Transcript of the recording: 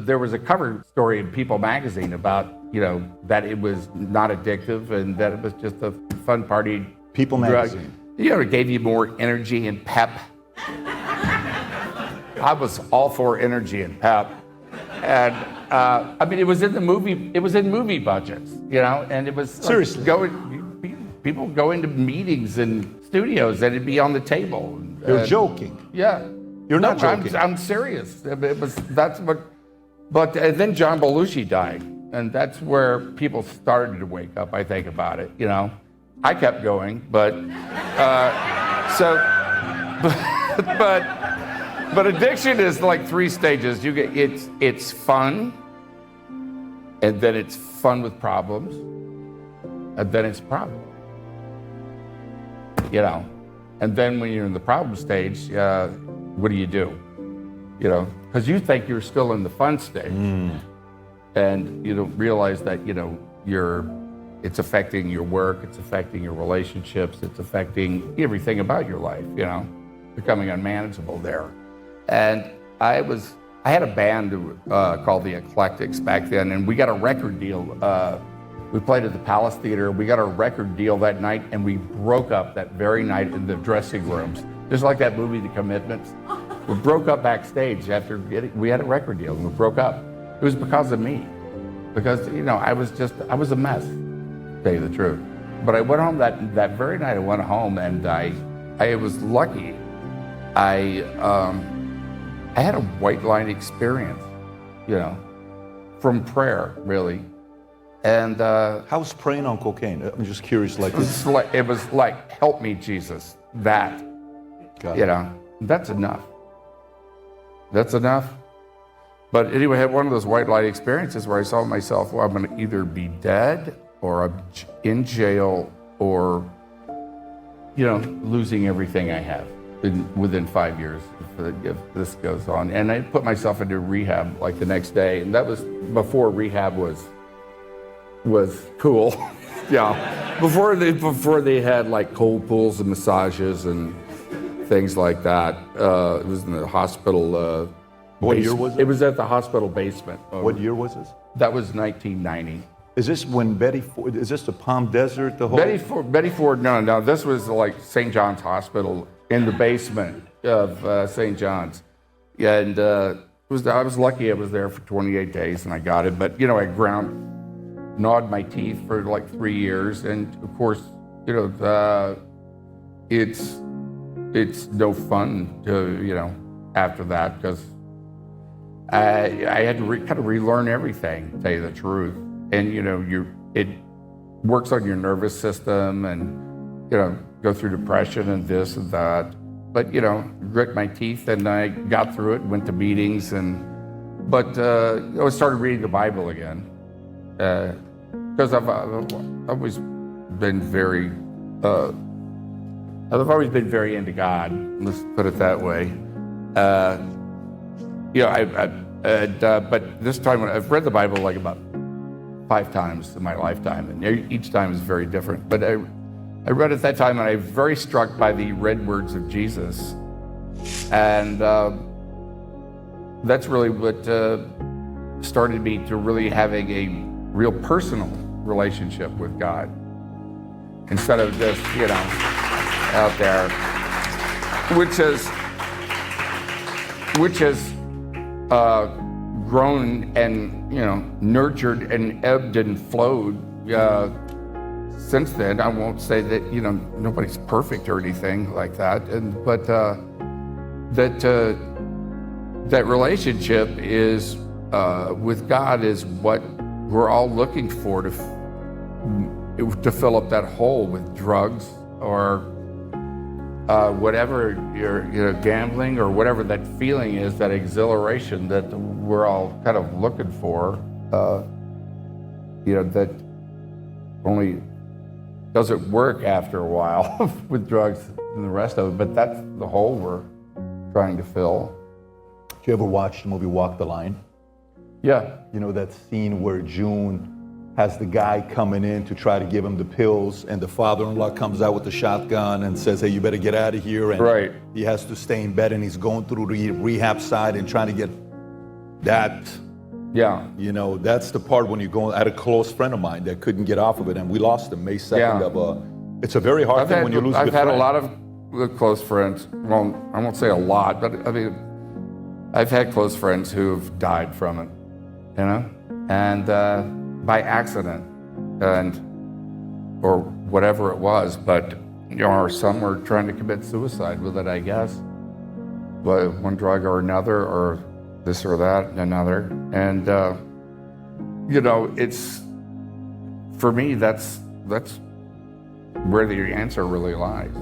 there was a cover story in People magazine about, that it was not addictive and that it was just a fun party People drug. magazine. It gave you more energy and pep. I was all for energy and pep. And it was in the movie, it was in movie budgets, and it was Seriously? People go into meetings and studios and it'd be on the table. You're joking. Yeah. You're not joking. I'm serious. But then John Belushi died, and that's where people started to wake up, I think, about it, I kept going, but but addiction is like 3 stages. It's fun, and then it's fun with problems, and then it's problem. And then when you're in the problem stage, what do? Because you think you're still in the fun stage, and you don't realize that it's affecting your work, it's affecting your relationships, it's affecting everything about your life. Becoming unmanageable there. And I had a band called the Eclectics back then, and we got a record deal. We played at the Palace Theater. We got a record deal that night, and we broke up that very night in the dressing rooms. Just like that movie, The Commitments. We broke up backstage after we had a record deal, and we broke up. It was because of me. Because, I was a mess, to tell you the truth. But I went home that very night, I went home, and I was lucky. I had a white line experience, from prayer, really. And how's praying on cocaine? I'm just curious, it was like, help me, Jesus. That, that's enough. That's enough. But anyway, I had one of those white light experiences where I saw myself, I'm going to either be dead or I'm in jail or, losing everything I have within 5 years if this goes on. And I put myself into rehab like the next day, and that was before rehab was cool. Before they had like cold pools and massages and things like that. It was in the hospital. What year was it? It was at the hospital basement. What year was this? That was 1990. Is this when is this the Palm Desert? The whole Betty Ford? No. This was like St. John's Hospital in the basement of St. John's. And I was lucky. I was there for 28 days and I got it. But I gnawed my teeth for like 3 years, and of course, it's no fun to after that, because I had to kind of relearn everything, to tell you the truth. And it works on your nervous system, and go through depression and this and that. But grit my teeth, and I got through it. Went to meetings, but I started reading the Bible again. Because I've always been very into God. Let's put it that way. But this time, I've read the Bible like about 5 times in my lifetime, and each time is very different. But I read it that time, and I was very struck by the red words of Jesus, and that's really what started me to really having a real personal relationship with God, instead of just out there, which has grown and nurtured and ebbed and flowed since then. I won't say that nobody's perfect or anything like that, but that relationship is with God is what we're all looking for to fill up that hole with drugs or whatever you're gambling, or whatever that feeling is, that exhilaration that we're all kind of looking for. That only doesn't work after a while with drugs and the rest of it. But that's the hole we're trying to fill. Did you ever watch the movie Walk the Line? Yeah. That scene where June has the guy coming in to try to give him the pills, and the father-in-law comes out with the shotgun and says, hey, you better get out of here. And right. He has to stay in bed, and he's going through the rehab side and trying to get that Yeah. You know, that's the part when you're going. I had a close friend of mine that couldn't get off of it, and we lost him May 2nd Yeah. It's a very hard thing when you lose a I've good had friend. a lot of close friends. Well, I won't say a lot, but I mean, I've had close friends who've died from it, you know, and by accident, or whatever it was. But you know, or some were trying to commit suicide with it, I guess, but one drug or another, or this or that and another. And you know, it's, for me, that's where the answer really lies.